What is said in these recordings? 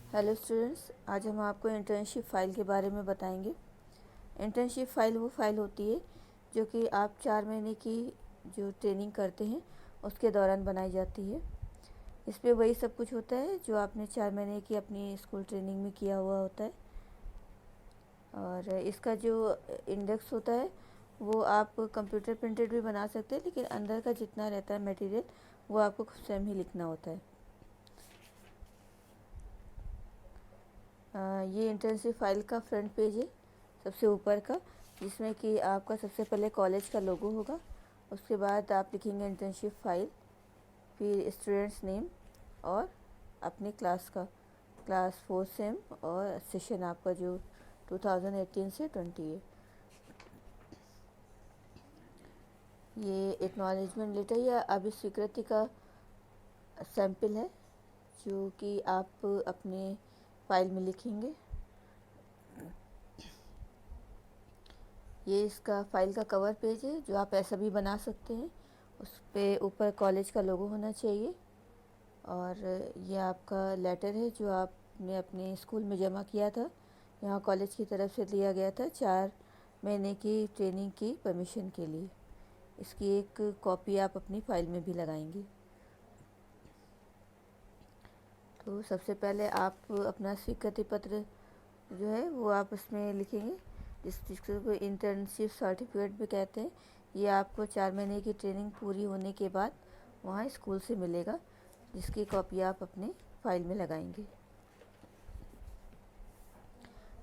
Hello students, आज हम आपको इंटर्नशिप फ़ाइल के बारे में बताएंगे। इंटर्नशिप फ़ाइल वो फ़ाइल होती है जो कि आप 4 महीने की जो ट्रेनिंग करते हैं उसके दौरान बनाई जाती है। इस पे वही सब कुछ होता है जो आपने 4 महीने की अपनी स्कूल ट्रेनिंग में किया हुआ होता है। और इसका जो इंडेक्स होता है वो आप कंप्यूटर प्रिंटेड भी बना सकते हैं, लेकिन अंदर का जितना रहता है मटेरियल वो आपको खुद स्वयं ही लिखना होता है। ये इंटर्नशिप फ़ाइल का फ्रंट पेज है, सबसे ऊपर का, जिसमें कि आपका सबसे पहले कॉलेज का लोगो होगा। उसके बाद आप लिखेंगे इंटर्नशिप फ़ाइल, फिर स्टूडेंट्स नेम और अपनी क्लास का, क्लास 4 सेम और सेशन आपका जो 2018 से 20 है। ये एक्नॉलेजमेंट लेटर या अभिस्वीकृति का सैंपल है जो कि आप अपने फाइल में लिखेंगे। ये इसका फ़ाइल का कवर पेज है जो आप ऐसा भी बना सकते हैं। उस पे ऊपर कॉलेज का लोगो होना चाहिए। और ये आपका लेटर है जो आपने अपने स्कूल में जमा किया था, यहाँ कॉलेज की तरफ से दिया गया था 4 महीने की ट्रेनिंग की परमिशन के लिए। इसकी एक कॉपी आप अपनी फ़ाइल में भी लगाएंगे। तो सबसे पहले आप अपना स्वीकृति पत्र जो है वो आप उसमें लिखेंगे, जिसको इंटर्नशिप सर्टिफिकेट भी कहते हैं। ये आपको 4 महीने की ट्रेनिंग पूरी होने के बाद वहाँ स्कूल से मिलेगा, जिसकी कॉपी आप अपने फाइल में लगाएंगे।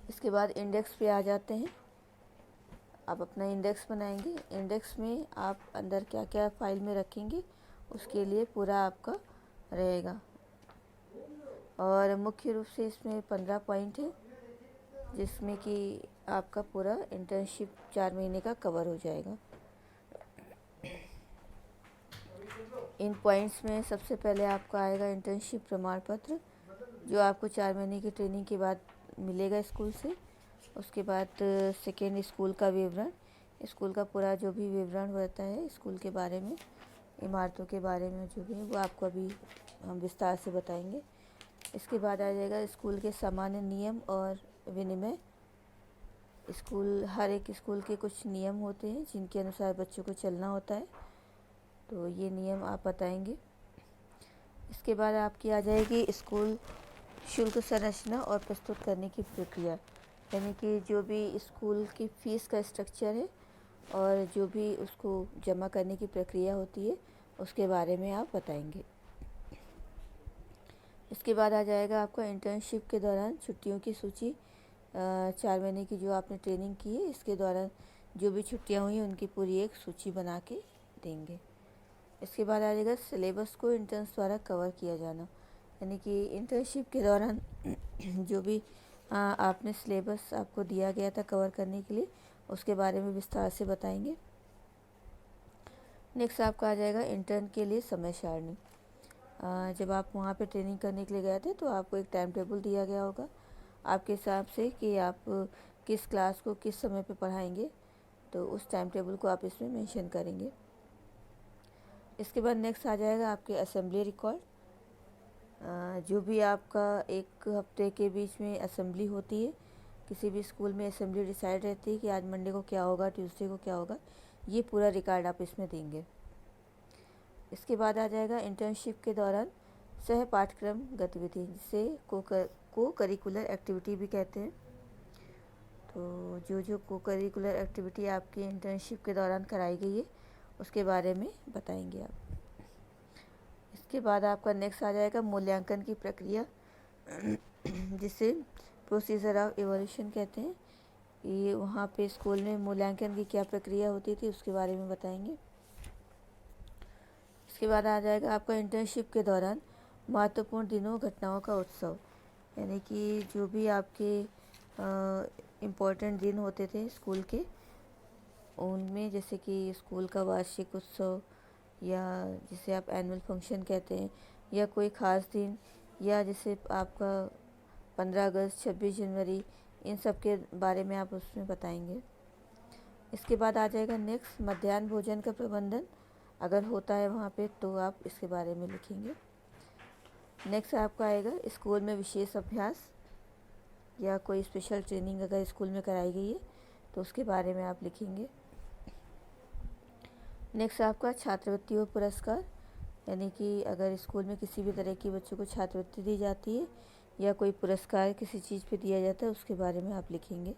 इसके बाद इंडेक्स पे आ जाते हैं। आप अपना इंडेक्स बनाएंगे। इंडेक्स में आप अंदर क्या क्या फाइल में रखेंगे उसके लिए पूरा आपका रहेगा। और मुख्य रूप से इसमें 15 पॉइंट है, जिसमें कि आपका पूरा इंटर्नशिप 4 महीने का कवर हो जाएगा। इन पॉइंट्स में सबसे पहले आपका आएगा इंटर्नशिप प्रमाण पत्र, जो आपको 4 महीने की ट्रेनिंग के बाद मिलेगा स्कूल से। उसके बाद सेकेंड, स्कूल का विवरण, स्कूल का पूरा जो भी विवरण रहता है स्कूल के बारे में, इमारतों के बारे में जो भी है वो आपको अभी हम विस्तार से बताएंगे। इसके बाद आ जाएगा स्कूल के सामान्य नियम और विनिमय। हर एक स्कूल के कुछ नियम होते हैं जिनके अनुसार बच्चों को चलना होता है, तो ये नियम आप बताएंगे। इसके बाद आपकी आ जाएगी स्कूल शुल्क संरचना और प्रस्तुत करने की प्रक्रिया, यानी कि जो भी स्कूल की फ़ीस का स्ट्रक्चर है और जो भी उसको जमा करने की प्रक्रिया होती है उसके बारे में आप बताएंगे। इसके बाद आ जाएगा आपका इंटर्नशिप के दौरान छुट्टियों की सूची। 4 महीने की जो आपने ट्रेनिंग की है इसके दौरान जो भी छुट्टियां हुई उनकी पूरी एक सूची बना के देंगे। इसके बाद आ जाएगा सिलेबस को इंटर्न्स द्वारा कवर किया जाना, यानी कि इंटर्नशिप के दौरान जो भी आपने सिलेबस आपको दिया गया था कवर करने के लिए उसके बारे में विस्तार से बताएंगे। नेक्स्ट आपका आ जाएगा इंटर्न के लिए समय सारणी। जब आप वहाँ पे ट्रेनिंग करने के लिए गए थे तो आपको एक टाइम टेबल दिया गया होगा आपके हिसाब से कि आप किस क्लास को किस समय पे पढ़ाएंगे, तो उस टाइम टेबल को आप इसमें मेंशन करेंगे। इसके बाद नेक्स्ट आ जाएगा आपके असेंबली रिकॉर्ड। जो भी आपका एक हफ्ते के बीच में असेंबली होती है, किसी भी स्कूल में असेंबली डिसाइड रहती है कि आज मंडे को क्या होगा, ट्यूसडे को क्या होगा, ये पूरा रिकॉर्ड आप इसमें देंगे। इसके बाद आ जाएगा इंटर्नशिप के दौरान सह पाठ्यक्रम गतिविधि, जिसे को करिकुलर एक्टिविटी भी कहते हैं। तो जो को करिकुलर एक्टिविटी आपकी इंटर्नशिप के दौरान कराई गई है उसके बारे में बताएंगे आप। इसके बाद आपका नेक्स्ट आ जाएगा मूल्यांकन की प्रक्रिया, जिसे प्रोसीजर ऑफ इवोल्यूशन कहते हैं। ये वहाँ पे स्कूल में मूल्यांकन की क्या प्रक्रिया होती थी उसके बारे में बताएंगे। इसके बाद आ जाएगा आपका इंटर्नशिप के दौरान महत्वपूर्ण दिनों घटनाओं का उत्सव, यानी कि जो भी आपके इम्पोर्टेंट दिन होते थे स्कूल के, उनमें जैसे कि स्कूल का वार्षिक उत्सव, या जिसे आप एनुअल फंक्शन कहते हैं, या कोई ख़ास दिन, या जैसे आपका 15 अगस्त, 26 जनवरी, इन सब के बारे में आप उसमें बताएंगे। इसके बाद आ जाएगा नेक्स्ट मध्याह्न भोजन का प्रबंधन, अगर होता है वहाँ पे तो आप इसके बारे में लिखेंगे। नेक्स्ट आपका आएगा स्कूल में विशेष अभ्यास या कोई स्पेशल ट्रेनिंग अगर स्कूल में कराई गई है तो उसके बारे में आप लिखेंगे। नेक्स्ट आपका छात्रवृत्ति और पुरस्कार, यानी कि अगर स्कूल में किसी भी तरह की बच्चों को छात्रवृत्ति दी जाती है या कोई पुरस्कार किसी चीज़ पे दिया जाता है उसके बारे में आप लिखेंगे।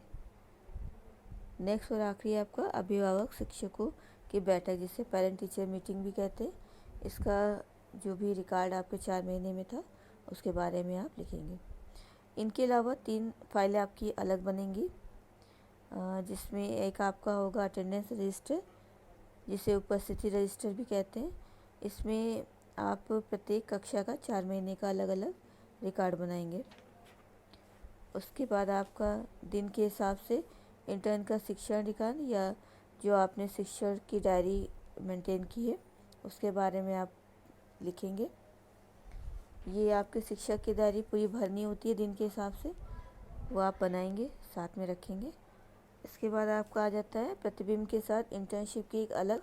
नेक्स्ट और आखिरी आपका अभिभावक शिक्षकों की बैठक, जिसे पेरेंट टीचर मीटिंग भी कहते हैं, इसका जो भी रिकॉर्ड आपके 4 महीने में था उसके बारे में आप लिखेंगे। इनके अलावा 3 फाइलें आपकी अलग बनेंगी, जिसमें एक आपका होगा अटेंडेंस रजिस्टर, जिसे उपस्थिति रजिस्टर भी कहते हैं। इसमें आप प्रत्येक कक्षा का 4 महीने का अलग अलग रिकॉर्ड बनाएंगे। उसके बाद आपका दिन के हिसाब से इंटर्न का शिक्षण रिकॉर्ड या जो आपने शिक्षण की डायरी मेंटेन की है उसके बारे में आप लिखेंगे। ये आपके शिक्षक की डायरी पूरी भरनी होती है दिन के हिसाब से, वो आप बनाएंगे, साथ में रखेंगे। इसके बाद आपका आ जाता है प्रतिबिंब के साथ इंटर्नशिप की एक अलग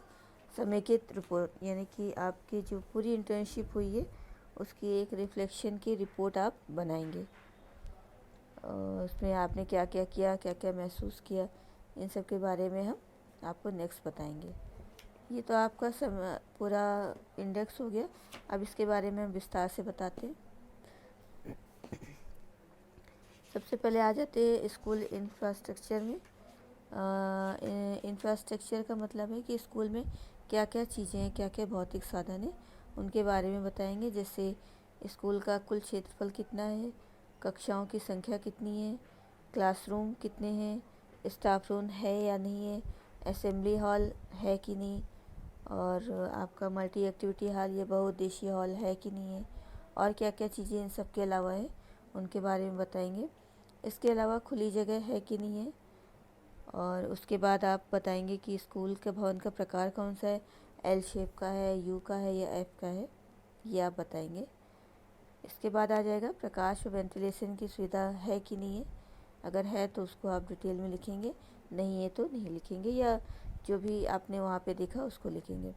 समेकित रिपोर्ट, यानी कि आपकी जो पूरी इंटर्नशिप हुई है उसकी एक रिफ्लेक्शन की रिपोर्ट आप बनाएंगे। उसमें आपने क्या क्या किया, क्या क्या महसूस किया, इन सब के बारे में हम आपको नेक्स्ट बताएंगे। ये तो आपका पूरा इंडेक्स हो गया। अब इसके बारे में हम विस्तार से बताते हैं। सबसे पहले आ जाते हैं स्कूल इंफ्रास्ट्रक्चर में। इंफ्रास्ट्रक्चर का मतलब है कि स्कूल में क्या क्या चीज़ें हैं, क्या क्या भौतिक साधन हैं, उनके बारे में बताएंगे। जैसे स्कूल का कुल क्षेत्रफल कितना है, कक्षाओं की संख्या कितनी है, क्लासरूम कितने हैं, स्टाफ रूम है या नहीं है, असेंबली हॉल है कि नहीं, और आपका मल्टी एक्टिविटी हॉल या बहुउद्देशीय हॉल है कि नहीं है, और क्या क्या चीज़ें इन सब के अलावा है उनके बारे में बताएंगे। इसके अलावा खुली जगह है कि नहीं है, और उसके बाद आप बताएंगे कि स्कूल के भवन का प्रकार कौन सा है, एल शेप का है, यू का है या एफ का है, ये आप बताएंगे। इसके बाद आ जाएगा प्रकाश और वेंटिलेशन की सुविधा है कि नहीं है, अगर है तो उसको आप डिटेल में लिखेंगे, नहीं है तो नहीं लिखेंगे, या जो भी आपने वहाँ पे देखा उसको लिखेंगे।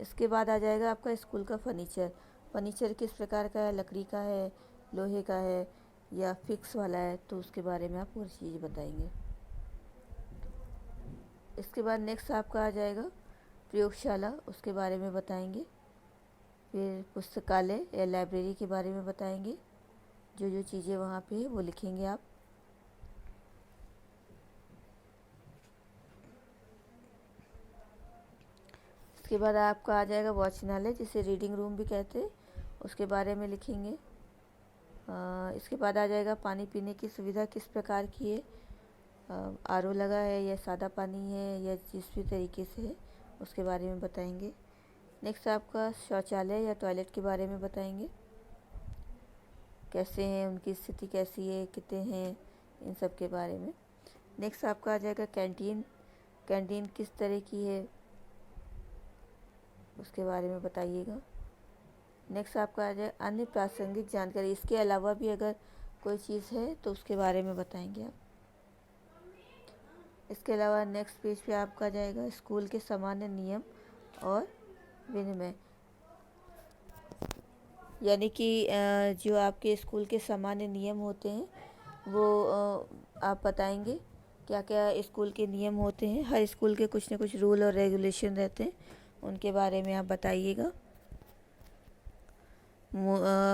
इसके बाद आ जाएगा आपका स्कूल का फर्नीचर किस प्रकार का है, लकड़ी का है, लोहे का है या फिक्स वाला है, तो उसके बारे में आप पूरी चीज़ बताएंगे। इसके बाद नेक्स्ट आपका आ जाएगा प्रयोगशाला, उसके बारे में बताएंगे। फिर पुस्तकालय या लाइब्रेरी के बारे में बताएंगे, जो जो चीज़ें वहाँ पे है वो लिखेंगे आप। इसके बाद आपका आ जाएगा वाचनालय, जिसे रीडिंग रूम भी कहते हैं, उसके बारे में लिखेंगे। इसके बाद आ जाएगा पानी पीने की सुविधा किस प्रकार की है, आरओ लगा है या सादा पानी है या जिस भी तरीके से है उसके बारे में बताएंगे। नेक्स्ट आपका शौचालय या टॉयलेट के बारे में बताएंगे, कैसे हैं, उनकी स्थिति कैसी है, कितने हैं, इन सब के बारे में। नेक्स्ट आपका आ जाएगा कैंटीन किस तरह की है उसके बारे में बताइएगा। नेक्स्ट आपका आ जाए अन्य प्रासंगिक जानकारी, इसके अलावा भी अगर कोई चीज़ है तो उसके बारे में बताएंगे आप। इसके अलावा नेक्स्ट पेज पे आपका जाएगा स्कूल के सामान्य नियम और विनिमय, यानी कि जो आपके स्कूल के सामान्य नियम होते हैं वो आप बताएंगे क्या क्या स्कूल के नियम होते हैं। हर स्कूल के कुछ न कुछ रूल और रेगुलेशन रहते हैं, उनके बारे में आप बताइएगा।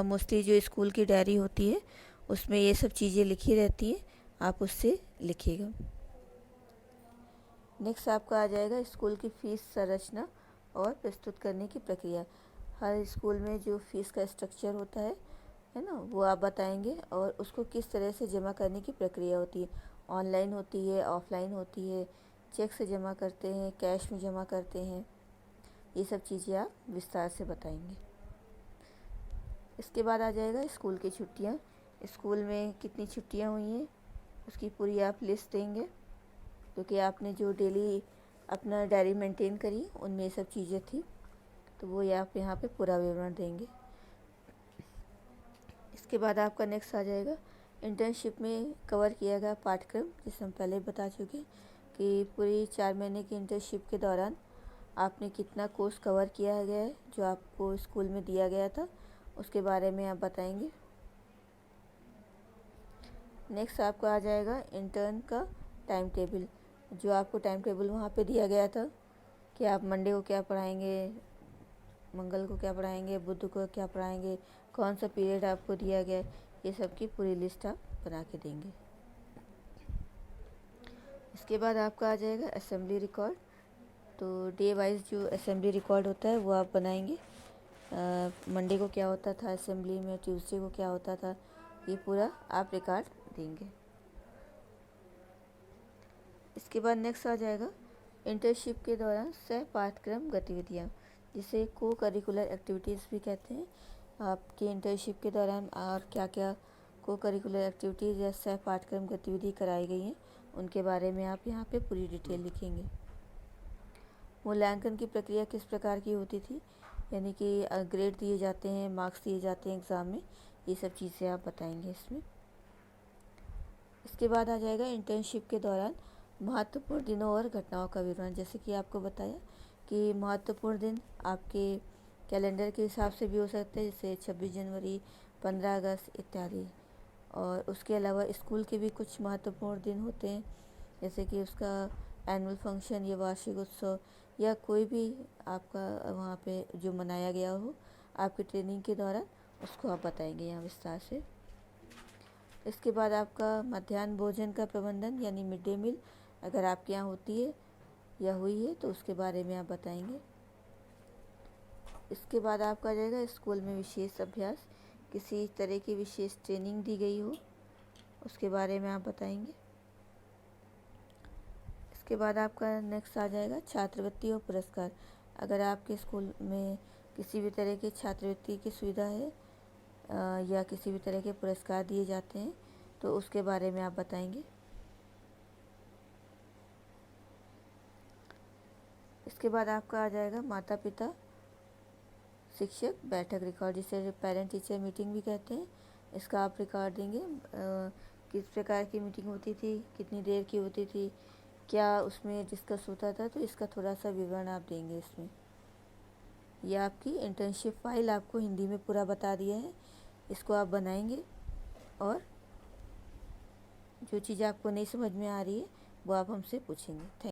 मोस्टली जो स्कूल की डायरी होती है उसमें ये सब चीज़ें लिखी रहती हैं, आप उससे लिखिएगा। नेक्स्ट आपका आ जाएगा स्कूल की फ़ीस संरचना और प्रस्तुत करने की प्रक्रिया। हर स्कूल में जो फ़ीस का स्ट्रक्चर होता है ना, वो आप बताएंगे, और उसको किस तरह से जमा करने की प्रक्रिया होती है, ऑनलाइन होती है, ऑफलाइन होती है, चेक से जमा करते हैं, कैश में जमा करते हैं, ये सब चीज़ें आप विस्तार से बताएंगे। इसके बाद आ जाएगा स्कूल की छुट्टियाँ, स्कूल में कितनी छुट्टियाँ हुई हैं उसकी पूरी आप लिस्ट देंगे, क्योंकि आपने जो डेली अपना डायरी मेंटेन करी उनमें ये सब चीज़ें थी, तो वो आप यहाँ पे पूरा विवरण देंगे। इसके बाद आपका नेक्स्ट आ जाएगा इंटर्नशिप में कवर किया गया पाठ्यक्रम, जिसे हम पहले बता चुके कि पूरी 4 महीने की इंटर्नशिप के दौरान आपने कितना कोर्स कवर किया गया है जो आपको स्कूल में दिया गया था, उसके बारे में आप बताएंगे। नेक्स्ट आपको आ जाएगा इंटर्न का टाइम टेबल। जो आपको टाइम टेबल वहाँ पे दिया गया था कि आप मंडे को क्या पढ़ाएंगे, मंगल को क्या पढ़ाएंगे, बुध को क्या पढ़ाएंगे, कौन सा पीरियड आपको दिया गया है, ये सब की पूरी लिस्ट आप बना के देंगे। इसके बाद आपका आ जाएगा असेंबली रिकॉर्ड। तो डे वाइज जो असेंबली रिकॉर्ड होता है वो आप बनाएंगे। मंडे को क्या होता था असेंबली में, ट्यूसडे को क्या होता था, ये पूरा आप रिकॉर्ड देंगे। इसके बाद नेक्स्ट आ जाएगा इंटर्नशिप के दौरान सह पाठ्यक्रम गतिविधियाँ, जिसे को करिकुलर एक्टिविटीज़ भी कहते हैं। आपकी इंटर्नशिप के दौरान और क्या क्या को करिकुलर एक्टिविटीज़ या सह पाठ्यक्रम गतिविधि कराई गई हैं, उनके बारे में आप यहाँ पे पूरी डिटेल लिखेंगे। मूल्यांकन की प्रक्रिया किस प्रकार की होती थी, यानी कि ग्रेड दिए जाते हैं, मार्क्स दिए जाते हैं एग्ज़ाम में, ये सब चीज़ें आप बताएंगे इसमें। इसके बाद आ जाएगा इंटर्नशिप के दौरान महत्वपूर्ण दिनों और घटनाओं का विवरण। जैसे कि आपको बताया कि महत्वपूर्ण दिन आपके कैलेंडर के हिसाब से भी हो सकते हैं, जैसे 26 जनवरी, 15 अगस्त इत्यादि। और उसके अलावा स्कूल के भी कुछ महत्वपूर्ण दिन होते हैं, जैसे कि उसका एनुअल फंक्शन या वार्षिक उत्सव या कोई भी आपका वहाँ पे जो मनाया गया हो आपकी ट्रेनिंग के दौरान, उसको आप बताएंगे यहाँ विस्तार से। इसके बाद आपका मध्याह्न भोजन का प्रबंधन यानी मिड डे मील, अगर आपके यहाँ होती है या हुई है तो उसके बारे में आप बताएंगे। इसके बाद आपका आ जाएगा स्कूल में विशेष अभ्यास, किसी तरह की विशेष ट्रेनिंग दी गई हो, उसके बारे में आप बताएंगे। इसके बाद आपका नेक्स्ट आ जाएगा छात्रवृत्ति और पुरस्कार। अगर आपके स्कूल में किसी भी तरह की छात्रवृत्ति की सुविधा है या किसी भी तरह के पुरस्कार दिए जाते हैं तो उसके बारे में आप बताएंगे। इसके बाद आपका आ जाएगा माता पिता शिक्षक बैठक रिकॉर्ड, जिसे पेरेंट टीचर मीटिंग भी कहते हैं। इसका आप रिकॉर्ड देंगे। किस प्रकार की मीटिंग होती थी, कितनी देर की होती थी, क्या उसमें डिस्कस होता था, तो इसका थोड़ा सा विवरण आप देंगे इसमें। यह आपकी इंटर्नशिप फाइल आपको हिंदी में पूरा बता दिया है, इसको आप बनाएंगे और जो चीज़ आपको नहीं समझ में आ रही है वो आप हमसे पूछेंगे। थैंक